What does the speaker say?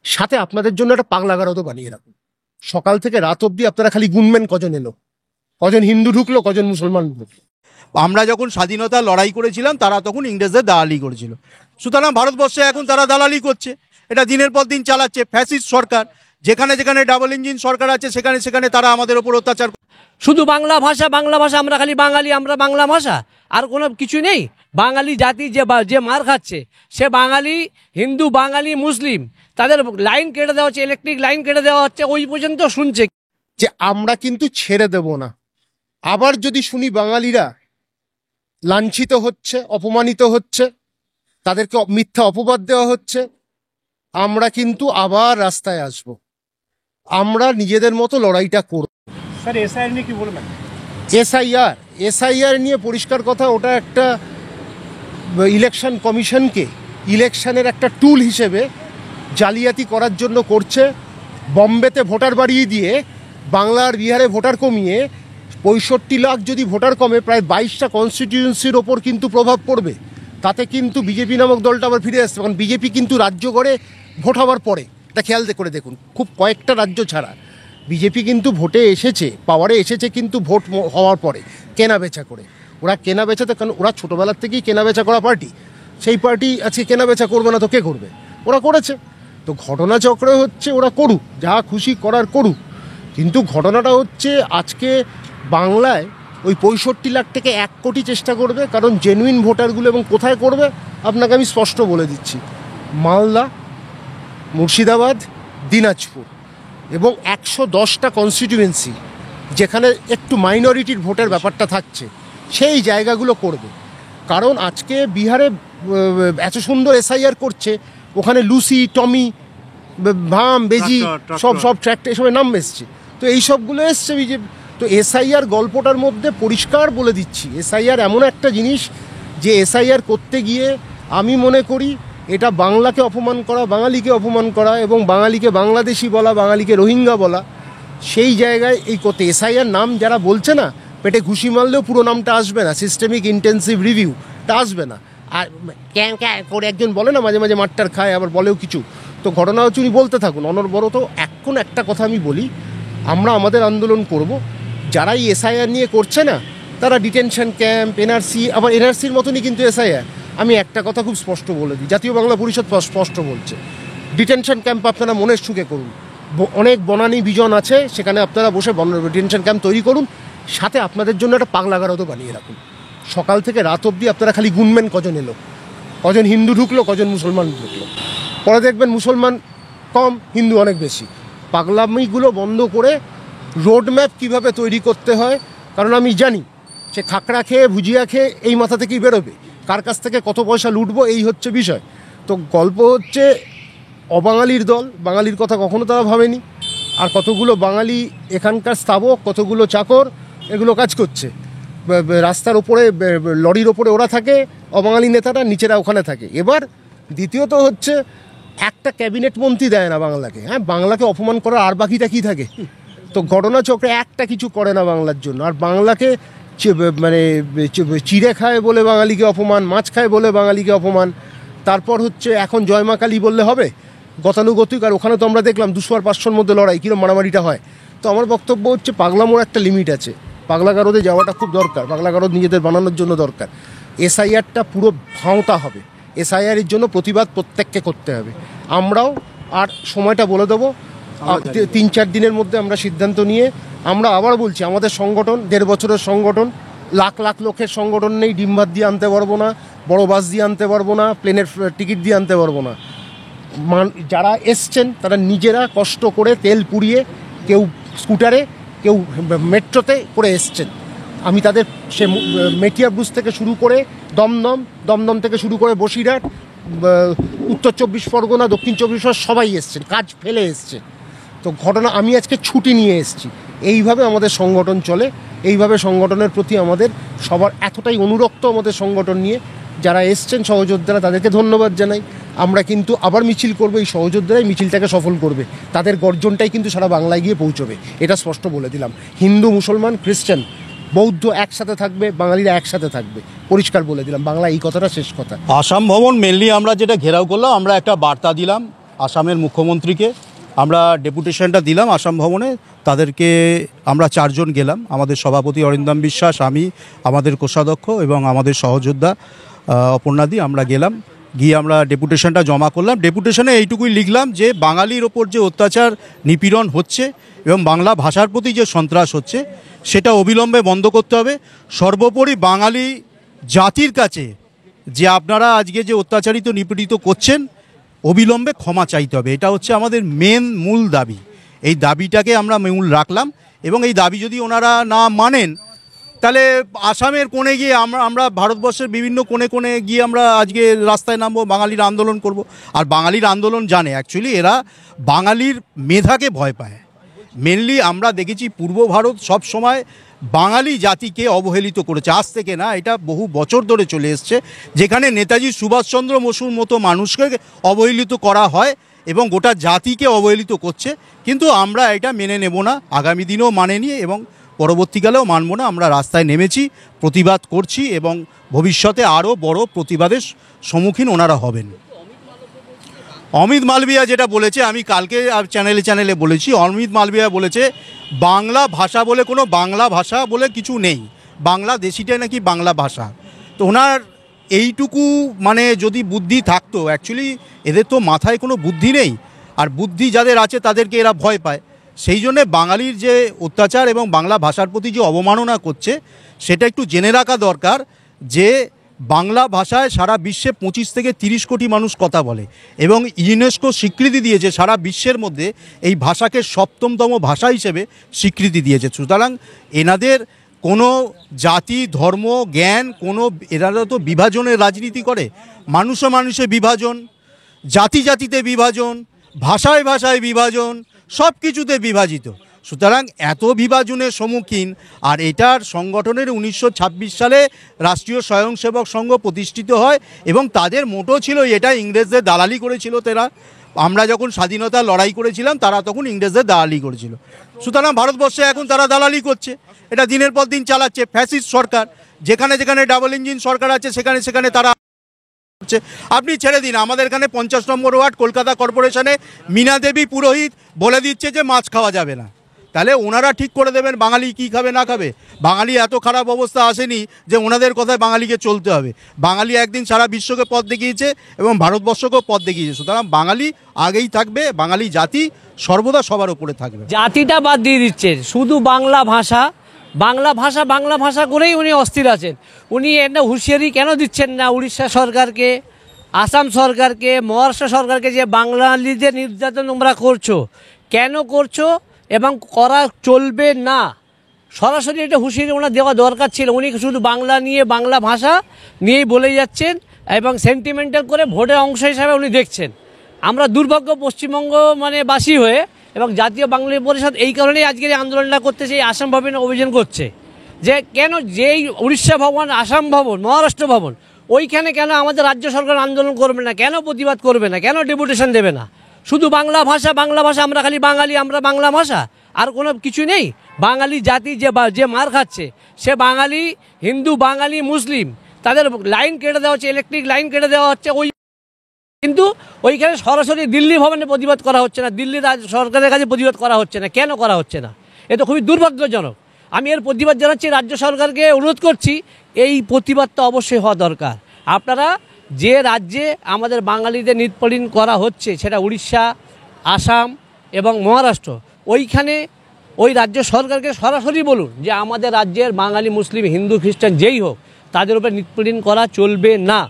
সাথে আপনাদের জন্য একটা পাগলাগারদও বানিয়ে রাখুন। সকাল থেকে রাত অবধি আপনারা খালি গুনবেন কজন এলো, কজন হিন্দু ঢুকলো, কজন মুসলমান ঢুকলো। আমরা যখন স্বাধীনতা লড়াই করেছিলাম তারা তখন ইংরেজদের দালালি করেছিল, সুতরাং ভারতবর্ষে এখন তারা দালালি করছে, এটা দিনের পর দিন চালাচ্ছে ফ্যাসিস্ট সরকার। যেখানে যেখানে ডাবল ইঞ্জিন সরকার আছে সেখানে সেখানে তারা আমাদের ওপর অত্যাচার। শুধু বাংলা ভাষা, আমরা খালি বাঙালি, আমরা বাংলা ভাষা, আর কোনো কিছু নেই। বাঙালি জাতি যে মার খাচ্ছে সে বাঙালি, হিন্দু, বাঙালি, মুসলিম, তাদের লাইন কেটে দেওয়া হচ্ছে, ইলেকট্রিক লাইন কেটে দেওয়া হচ্ছে, ওই পর্যন্ত শুনছে যে আমরা কিন্তু ছেড়ে দেব না। আবার যদি শুনি বাঙালিরা লাঞ্ছিত হচ্ছে, অপমানিত হচ্ছে, তাদেরকে মিথ্যা অপবাদ দেওয়া হচ্ছে, আমরা কিন্তু আবার রাস্তায় আসব। আমরা নিজেদের মতো লড়াইটা করব। স্যার এসআইআর নিয়ে কি বলবেন? এসআইআর নিয়ে পরিষ্কার কথা, ওটা একটা ইলেকশন কমিশনকে ইলেকশনের একটা টুল হিসেবে জালিয়াতি করার জন্য করছে। বম্বেতে ভোটার বাড়িয়ে দিয়ে বাংলার বিহারে ভোটার কমিয়ে 65 লাখ যদি ভোটার কমে, প্রায় 22টা কনস্টিটিউয়েন্সির ওপর কিন্তু প্রভাব পড়বে। তাতে কিন্তু বিজেপি নামক দলটা আবার ফিরে আসছে, কারণ বিজেপি কিন্তু রাজ্য গড়ে ভোট হওয়ার পরে, এটা খেয়াল করে দেখুন, খুব কয়েকটা রাজ্য ছাড়া বিজেপি কিন্তু ভোটে এসেছে, পাওয়ারে এসেছে কিন্তু ভোট হওয়ার পরে কেনা বেচা করে। ওরা কেনা বেচাতে, কারণ ওরা ছোটোবেলার থেকেই কেনা বেচা করা পার্টি, সেই পার্টি আজকে কেনা বেচা করবে না তো কে করবে? ওরা করেছে। তো ঘটনাচক্রে হচ্ছে ওরা করুক, যা খুশি করার করুক, কিন্তু ঘটনাটা হচ্ছে আজকে বাংলায় ওই 65 লাখ থেকে 1 কোটি চেষ্টা করবে, কারণ জেনুইন ভোটারগুলো, এবং কোথায় করবে আপনাকে আমি স্পষ্ট বলে দিচ্ছি, মালদা, মুর্শিদাবাদ, দিনাজপুর এবং 110টা কনস্টিটিউয়েন্সি যেখানে একটু মাইনরিটির ভোটের ব্যাপারটা থাকছে, সেই জায়গাগুলো করবে। কারণ আজকে বিহারে এত সুন্দর এসআইআর করছে, ওখানে লুসি, টমি, ভাম, বেজি, সব ট্র্যাক্টর এসবের নাম এসছে। তো এই সবগুলো এসছে বিজেপি। তো এসআইআর গল্পটার মধ্যে পরিষ্কার বলে দিচ্ছি, এসআইআর এমন একটা জিনিস যে এসআইআর করতে গিয়ে আমি মনে করি এটা বাংলাকে অপমান করা, বাঙালিকে অপমান করা, এবং বাঙালিকে বাংলাদেশি বলা, বাঙালিকে রোহিঙ্গা বলা, সেই জায়গায় এই করতে এসআইআর নাম যারা বলছে না, পেটে ঘুষি মারলেও পুরো নামটা আসবে না, সিস্টেমিক ইন্টেন্সিভ রিভিউটা আসবে না। আর ক্যাঁ ক্যাঁ করে একজন বলে না মাঝে মাঝে মাঠটার খায়, আবার বলেও কিছু। তো ঘটনা হচ্ছে উনি বলতে থাকুন অনবরত। এখন একটা কথা আমি বলি, আমরা আমাদের আন্দোলন করব। যারা এই এসআইআর নিয়ে করছে না, তারা ডিটেনশন ক্যাম্প, এনআরসি, আবার এনআরসির মতনই কিন্তু এসআইআর। আমি একটা কথা খুব স্পষ্ট বলে দিই, জাতীয় বাংলা পরিষদ স্পষ্ট বলছে, ডিটেনশন ক্যাম্প আপনারা মনের সুখে করুন। অনেক বনানী বিজন আছে, সেখানে আপনারা বসে ডিটেনশন ক্যাম্প তৈরি করুন। সাথে আপনাদের জন্য একটা পাগলাগারদও বানিয়ে রাখুন। সকাল থেকে রাত অবধি আপনারা খালি গুনবেন কজন এলো, কজন হিন্দু ঢুকলো, কজন মুসলমান ঢুকলো। পরে দেখবেন মুসলমান কম, হিন্দু অনেক বেশি। পাগলামিগুলো বন্ধ করে রোড ম্যাপ কীভাবে তৈরি করতে হয়, কারণ আমি জানি সে খাকড়া খেয়ে, ভুজিয়া খেয়ে এই মাথা থেকেই বেরোবে, কার কাছ থেকে কত পয়সা লুটবো, এই হচ্ছে বিষয়। তো গল্প হচ্ছে অবাঙালির দল, বাঙালির কথা কখনো তারা ভাবেনি। আর কতগুলো বাঙালি এখানকার স্থাবক, কতগুলো চাকর এগুলো কাজ করছে। রাস্তার ওপরে, লরির ওপরে ওরা থাকে, অবাঙালি নেতারা নিচেরা ওখানে থাকে। এবার দ্বিতীয়ত হচ্ছে একটা ক্যাবিনেট মন্ত্রী দেয় না বাংলাকে। হ্যাঁ, বাংলাকে অপমান করার আর বাকিটা কী থাকে? তো ঘটনাচক্রে একটা কিছু করে না বাংলার জন্য। আর বাংলাকে মানে চিড়ে খায় বলে বাঙালিকে অপমান, মাছ খায় বলে বাঙালিকে অপমান। তারপর হচ্ছে এখন জয় মা কালী বললে হবে? গতানুগতিক। আর ওখানে তো আমরা দেখলাম 200 আর 500-র মধ্যে লড়াই, কিরম মারামারিটা হয়। তো আমার বক্তব্য হচ্ছে পাগলামোর একটা লিমিট আছে, পাগলাগারদে যাওয়াটা খুব দরকার, পাগলাগারদ নিজেদের বানানোর জন্য দরকার। এসআইআরটা পুরো ভাঁওতা হবে, এসআইআরের জন্য প্রতিবাদ প্রত্যেককে করতে হবে। আমরাও আর সময়টা বলে দেবো, 3-4 দিনের মধ্যে আমরা সিদ্ধান্ত নিয়ে, আমরা আবার বলছি আমাদের সংগঠন 1.5 বছরের সংগঠন, লাখ লাখ লোকের সংগঠন নেই। ডিম ভাত দিয়ে আনতে পারবো না, বড় বাস দিয়ে আনতে পারবো না, প্লেনের টিকিট দিয়ে আনতে পারবো না। যারা এসছেন তারা নিজেরা কষ্ট করে তেল পুড়িয়ে, কেউ স্কুটারে, কেউ মেট্রোতে করে এসছেন। আমি তাদের সে মেটিয়াবুজ থেকে শুরু করে দমদম থেকে শুরু করে বসিরহাট, উত্তর 24 পরগনা, দক্ষিণ 24 পরগনা, সবাই এসছেন, কাজ ফেলে এসছে। তো ঘটনা, আমি আজকে ছুটি নিয়ে এসেছি। এইভাবে আমাদের সংগঠন চলে, এইভাবে সংগঠনের প্রতি আমাদের সবার এতটাই অনুরক্ত আমাদের সংগঠন নিয়ে। যারা এসছেন সহযোদ্ধারা, তাদেরকে ধন্যবাদ জানাই। আমরা কিন্তু আবার মিছিল করবো, এই সহযোদ্ধারাই মিছিলটাকে সফল করবে, তাদের গর্জনটাই কিন্তু সারা বাংলায় গিয়ে পৌঁছবে, এটা স্পষ্ট বলে দিলাম। হিন্দু, মুসলমান, খ্রিস্টান, বৌদ্ধ একসাথে থাকবে, বাঙালিরা একসাথে থাকবে, পরিষ্কার বলে দিলাম। বাংলা এই কথাটা শেষ কথা। আসাম ভবন মেনলি আমরা যেটা ঘেরাও করলাম, আমরা একটা বার্তা দিলাম আসামের মুখ্যমন্ত্রীকে আমরা ডেপুটেশনটা দিলাম আসাম ভবনে। তাদেরকে আমরা 4 জন গেলাম, আমাদের সভাপতি অরিন্দম বিশ্বাস, আমি, আমাদের কোষাধ্যক্ষ এবং আমাদের সহযোদ্ধা অপর্ণাদি। আমরা গেলাম, গিয়ে আমরা ডেপুটেশনটা জমা করলাম। ডেপুটেশনে এইটুকুই লিখলাম যে বাঙালির ওপর যে অত্যাচার নিপীড়ন হচ্ছে এবং বাংলা ভাষার প্রতি যে সন্ত্রাস হচ্ছে সেটা অবিলম্বে বন্ধ করতে হবে। সর্বোপরি বাঙালি জাতির কাছে যে আপনারা আজকে যে অত্যাচারিত নিপীড়িত করছেন অবিলম্বে ক্ষমা চাইতে হবে। এটা হচ্ছে আমাদের মূল দাবি। এই দাবিটাকে আমরা মূল রাখলাম এবং এই দাবি যদি ওনারা না মানেন তাহলে আসামের কোণে গিয়ে আমরা ভারতবর্ষের বিভিন্ন কোণে গিয়ে আমরা আজকে রাস্তায় নামবো, বাঙালির আন্দোলন করব। আর বাঙালির আন্দোলন জানে, অ্যাকচুয়ালি এরা বাঙালির মেধাকে ভয় পায়। মেনলি আমরা দেখেছি পূর্ব ভারত সব সময় বাঙালি জাতিকে অবহেলিত করেছে, আজ থেকে না, এটা বহু বছর ধরে চলে এসছে, যেখানে নেতাজি সুভাষচন্দ্র বসুর মতো মানুষকে অবহেলিত করা হয় এবং গোটা জাতিকে অবহেলিত করছে। কিন্তু আমরা এটা মেনে নেব না, আগামী দিনেও মানেনি এবং পরবর্তীকালেও মানব না। আমরা রাস্তায় নেমেছি, প্রতিবাদ করছি এবং ভবিষ্যতে আরও বড় প্রতিবাদের সম্মুখীন ওনারা হবেন। অমিত মালবিয়া যেটা বলেছে, আমি কালকে চ্যানেলে বলেছি, অমিত মালবিয়া বলেছে বাংলা ভাষা বলে কোনো বাংলা ভাষা বলে কিছু নেই, বাংলাদেশিটাই নাকি বাংলা ভাষা। তো ওনার এইটুকু মানে যদি বুদ্ধি থাকতো, অ্যাকচুয়ালি এদের তো মাথায় কোনো বুদ্ধি নেই, আর বুদ্ধি যাদের আছে তাদেরকে এরা ভয় পায়। সেই জন্যে বাঙালির যে অত্যাচার এবং বাংলা ভাষার প্রতি যে অবমাননা করছে সেটা একটু জেনে রাখা দরকার যে বাংলা ভাষায় সারা বিশ্বে 25 থেকে 30 কোটি মানুষ কথা বলে এবং ইউনেস্কো স্বীকৃতি দিয়েছে সারা বিশ্বের মধ্যে এই ভাষাকে 7তম ভাষা হিসেবে স্বীকৃতি দিয়েছে। সুতরাং এনাদের কোনো জাতি, ধর্ম, জ্ঞান, এরা তো বিভাজনের রাজনীতি করে। মানুষে বিভাজন, জাতিতে বিভাজন, ভাষায় বিভাজন, সব কিছুতে বিভাজিত। সুতরাং এত বিভাজনের সম্মুখীন, আর এটার সংগঠনের 1926 সালে রাষ্ট্রীয় স্বয়ংসেবক সংঘ প্রতিষ্ঠিত হয় এবং তাদের মোটো ছিল এটা, ইংরেজদের দালালি করেছিল তারা। আমরা যখন স্বাধীনতা লড়াই করেছিলাম তারা তখন ইংরেজদের দালালি করেছিল। সুতরাং ভারতবর্ষে এখন তারা দালালি করছে, এটা দিনের পর দিন চালাচ্ছে ফ্যাসিস্ট সরকার। যেখানে ডাবল ইঞ্জিন সরকার আছে সেখানে তারা। আপনি ছেড়ে দিন, আমাদের এখানে 50 নম্বর ওয়ার্ড কলকাতা কর্পোরেশনে মীনা দেবী পুরোহিত বলে দিচ্ছে যে মাছ খাওয়া যাবে না। তাহলে ওনারা ঠিক করে দেবেন বাঙালি কী খাবে না খাবে। বাঙালি এত খারাপ অবস্থা আসেনি যে ওনাদের কথায় বাঙালিকে চলতে হবে। বাঙালি একদিন সারা বিশ্বকে পথ দেখিয়েছে এবং ভারতবর্ষকেও পথ দেখিয়েছে। সুতরাং বাঙালি আগেই থাকবে, বাঙালি জাতি সর্বদা সবার উপরে থাকবে। জাতিটা বাদ দিয়ে দিচ্ছেন, শুধু বাংলা ভাষা করেই উনি অস্থির আছেন। উনি একটা হুঁশিয়ারি কেন দিচ্ছেন না উড়িষ্যা সরকারকে, আসাম সরকারকে, মহারাষ্ট্র সরকারকে যে বাঙালিদের নির্যাতন তোমরা করছো, কেন করছো এবং করা চলবে না? সরাসরি এটা হুঁশিয়ারি ওনার দেওয়া দরকার ছিল। উনি শুধু বাংলা ভাষা নিয়েই বলে যাচ্ছেন এবং সেন্টিমেন্টাল করে ভোটের অংশ হিসাবে উনি দেখছেন। আমরা দুর্ভাগ্য পশ্চিমবঙ্গ বাসী হয়ে এবং জাতীয় বাঙালি পরিষদ এই কারণেই আজকের এই আন্দোলনটা করতেছে, এই আসাম ভবনে অভিযান করছে যে কেন যেই উড়িষ্যা ভবন, আসাম ভবন, মহারাষ্ট্র ভবন, ওইখানে কেন আমাদের রাজ্য সরকার আন্দোলন করবে না, কেন প্রতিবাদ করবে না, কেন ডেপুটেশন দেবে না? শুধু বাংলা ভাষা, আমরা খালি বাঙালি, আমরা বাংলা ভাষা, আর কোনো কিছু নেই। বাঙালি জাতি যে মার খাচ্ছে সে বাঙালি, হিন্দু, বাঙালি, মুসলিম, তাদের লাইন কেটে দেওয়া হচ্ছে, ইলেকট্রিক লাইন কেটে দেওয়া হচ্ছে। কিন্তু ওইখানে সরাসরি দিল্লি ভবনে প্রতিবাদ করা হচ্ছে না, দিল্লির সরকারের কাছে প্রতিবাদ করা হচ্ছে না। কেন করা হচ্ছে না? এ তো খুবই দুর্ভাগ্যজনক। আমি এর প্রতিবাদ জানাচ্ছি, রাজ্য সরকারকে অনুরোধ করছি, এই প্রতিবাদটা অবশ্যই হওয়া দরকার। আপনারা যে রাজ্যে আমাদের বাঙালিদের নিপীড়ন করা হচ্ছে সেটা উড়িষ্যা, আসাম এবং মহারাষ্ট্র, ওইখানে ওই রাজ্য সরকারকে সরাসরি বলুন যে আমাদের রাজ্যের বাঙালি, মুসলিম, হিন্দু, খ্রিস্টান যেই হোক তাদের উপরে নিপীড়ন করা চলবে না।